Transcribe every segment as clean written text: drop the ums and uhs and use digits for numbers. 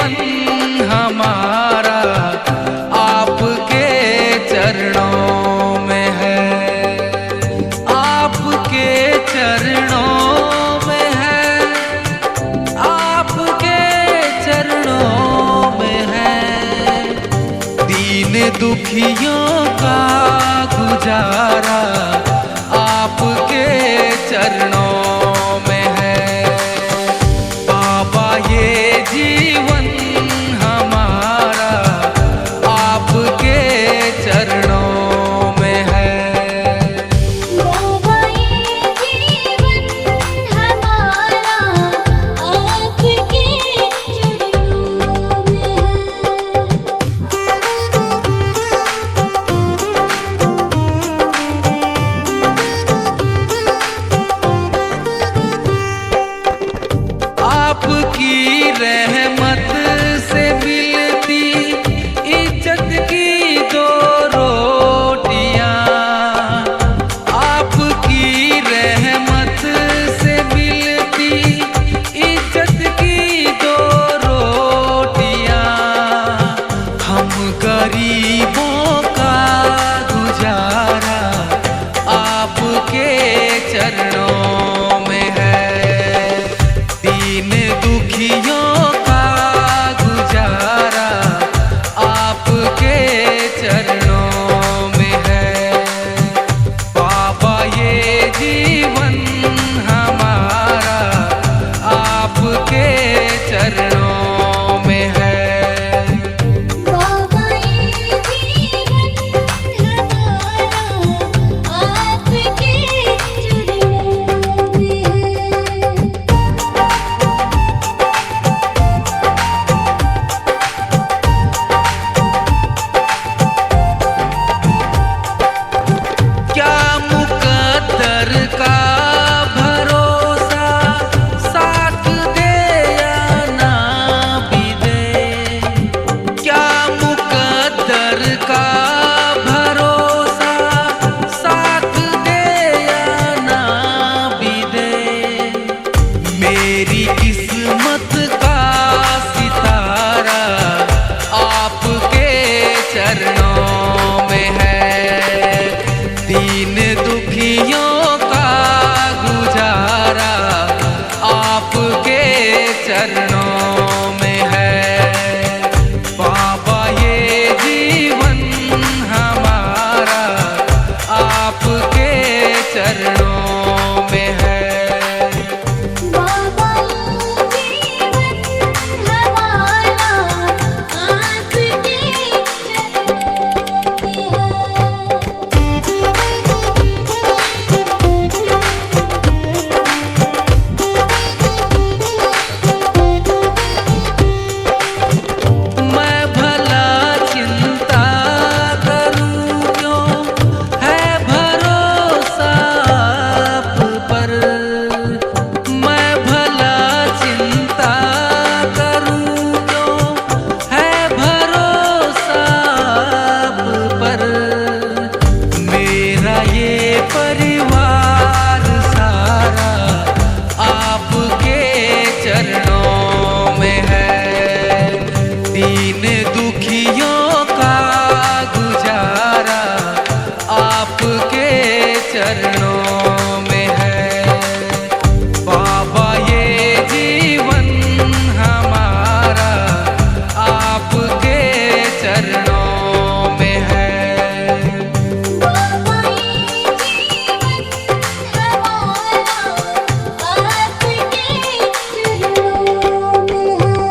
जीवन हमारा आपके चरणों में है, आपके चरणों में है, आपके चरणों में है। दीन दुखियों का गुजारा आपके चरणों में है। बाबा ये जीवन हमारा आपके चरणों में है। बाबा ये जीवन हमारा आपके चरणों में आपकी रहमत से मिलती इज्जत की दो रोटियां, आपकी रहमत से मिलती इज्जत की दो रोटियां। हम गरीबों का गुजारा आपके चरणों में है। दीन दुखियों का गुजारा आपके चरणों में है। बाबा ये जीवन हमारा आपके चरणों में है। बाबा ये जीवन हमारा आपके चरणों में है। क्या मुकद्दर का भरोसा साथ दे या ना भी दे। क्या मुकद्दर का भरोसा साथ दे या ना भी दे। मेरी किस्मत का सितारा आपके चरणों में है। दीन दुखियों का गुजारा आपके चरणों में है। बाबा ये जीवन हमारा आपके चरणों में है। बाबा ये जीवन हमारा आपके मैं भला चिंता करूं क्यों, है भरोसा आप पर। मैं भला चिंता करूं क्यों, है भरोसा आप पर। मेरा ये परिवार सारा आपके चरणों में है। दीन दुखियों का गुजारा आपके चरणों में है। बाबा ये जीवन हमारा आपके चरणों में है। बाबा ये जीवन हमारा आपके चरणों में है।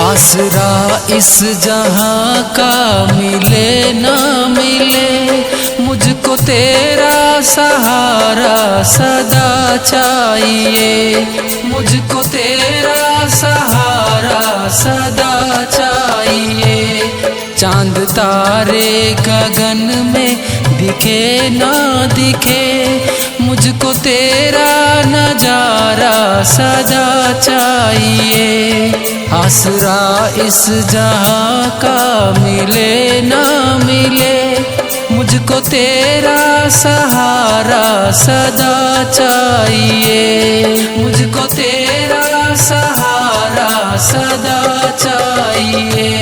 आसरा इस जहां का मिले ना मिले, मुझको तेरा सहारा सदा चाहिए, मुझको तेरा सहारा सदा चाहिए। चांद तारे गगन में दिखे ना दिखे, मुझको तेरा नजारा सदा चाहिए। आसरा इस जहां का मिले ना मिले, मुझको तेरा सहारा सदा चाहिए, मुझको तेरा सहारा सदा चाहिए।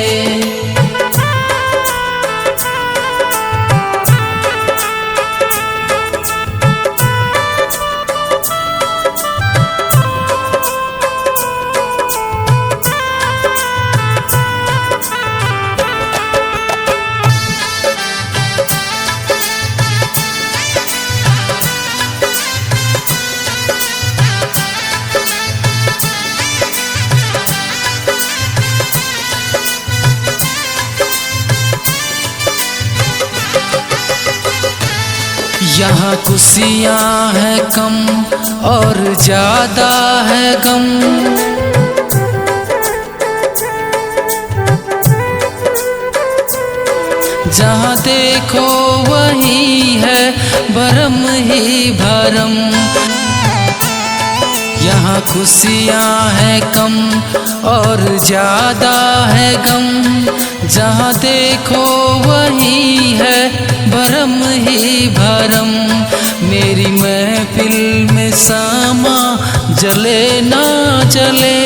यहाँ खुशियाँ हैं कम और ज्यादा है गम, जहाँ देखो वही है भरम ही भरम। यहाँ खुशियाँ हैं कम और ज्यादा है गम, जहाँ देखो वही है भरम ही भरम। मेरी महफिल में सामा जले ना जले,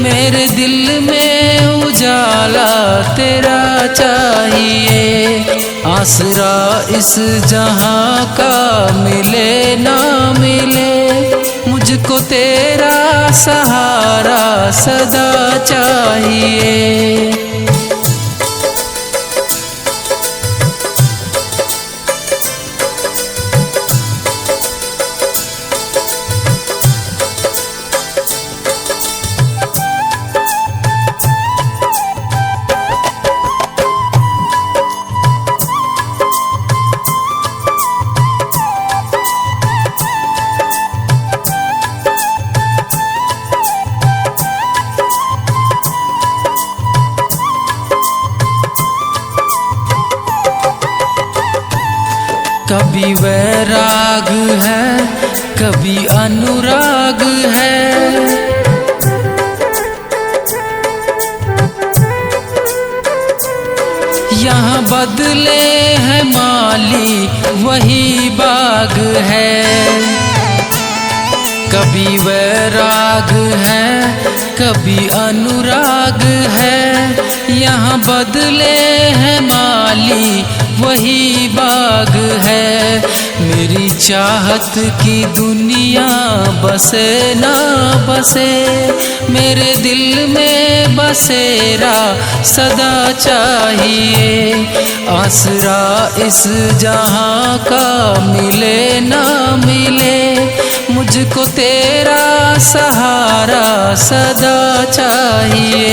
मेरे दिल में उजाला तेरा चाहिए। आसरा इस जहां का मिले ना मिले, मुझको तेरा सहारा सदा चाहिए। कभी वैराग है, कभी अनुराग है, यहाँ बदले है माली वही बाग है। कभी वैराग है, कभी अनुराग है, यहाँ बदले है माली वही बाग है। मेरी चाहत की दुनिया बसे ना बसे, मेरे दिल में बसेरा सदा चाहिए। आसरा इस जहां का मिले ना मिले, मुझको तेरा सहारा सदा चाहिए।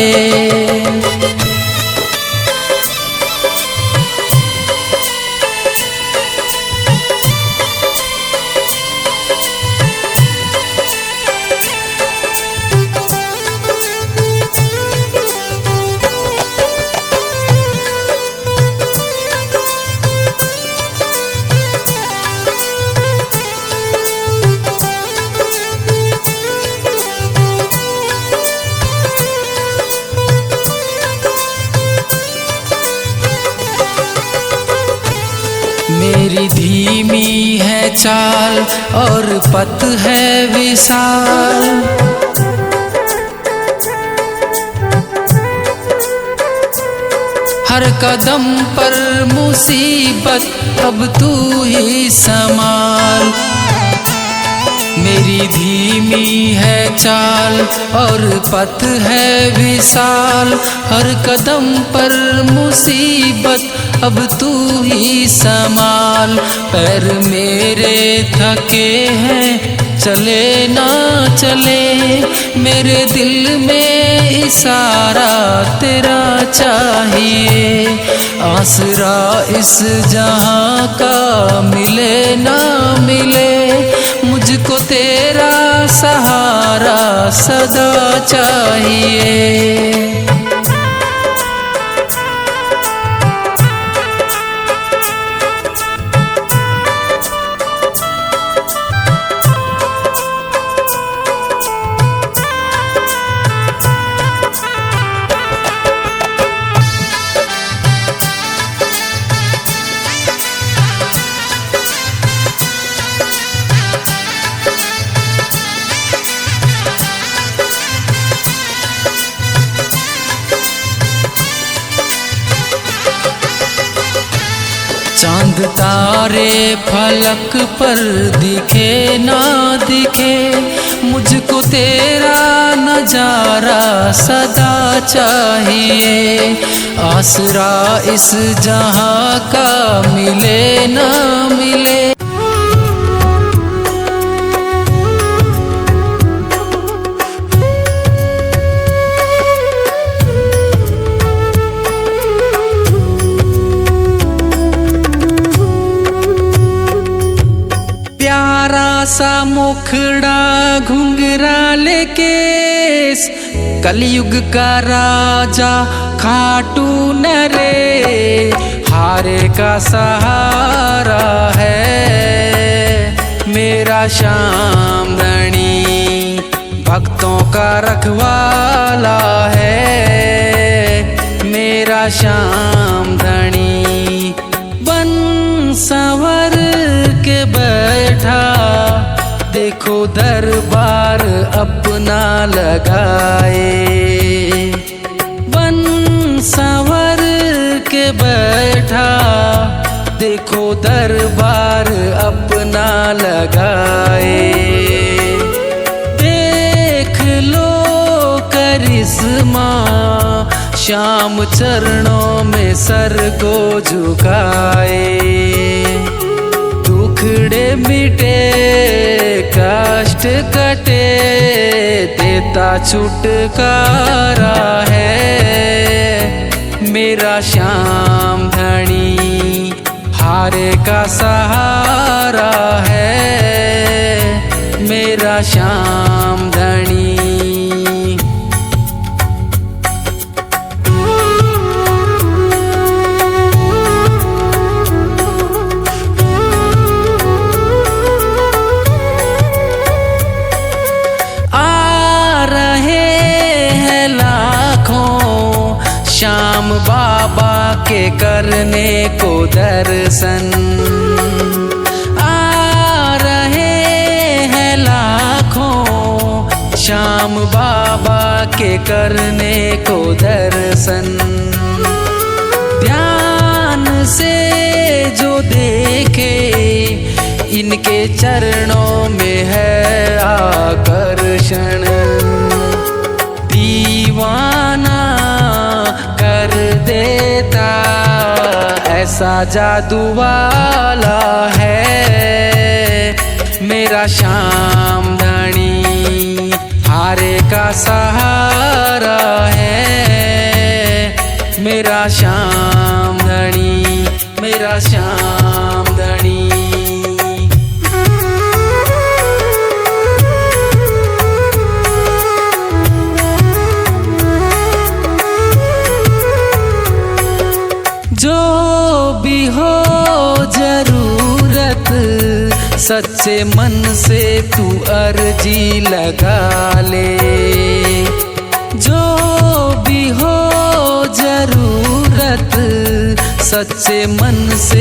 मेरी धीमी है चाल और पथ है विशाल, हर कदम पर मुसीबत अब तू ही संभाल। मेरी धीमी है चाल और पथ है विशाल, हर कदम पर मुसीबत अब तू ही संभाल। पैर मेरे थके हैं चले ना चले, मेरे दिल में इशारा तेरा चाहिए। आसरा इस जहां का मिले ना मिले, मुझको तेरा सहारा सदा चाहिए। चांद तारे फलक पर दिखे ना दिखे, मुझको तेरा नजारा सदा चाहिए। आसरा इस जहां का मिले ना मिले। प्यारा सा मुखड़ा घुंघराले केस, कलयुग का राजा खाटू नरे, हारे का सहारा है मेरा श्याम धनी, भक्तों का रखवाला है मेरा श्याम धनी। बन संवर के बैठा, देखो दरबार अपना लगाए। बन संवर के बैठा, देखो दरबार अपना लगाए। देख लो करिश्मा, श्याम चरणों में सर को झुकाए। दुखड़े मिटे कष्ट कटे, देता छुटकारा है मेरा श्याम धनी, हारे का सहारा है मेरा श्याम धनी। श्याम बाबा के करने को दर्शन, आ रहे हैं लाखों श्याम बाबा के करने को दर्शन। ध्यान से जो देखे, इनके चरणों में है आकर्षण। दीवाना कर देता, ऐसा जादू वाला है मेरा श्याम धनी, हारे का सहारा है मेरा श्याम धनी, मेरा श्याम धनी। जो भी हो जरूरत, सच्चे मन से तू अर्जी लगा ले। जो भी हो जरूरत, सच्चे मन से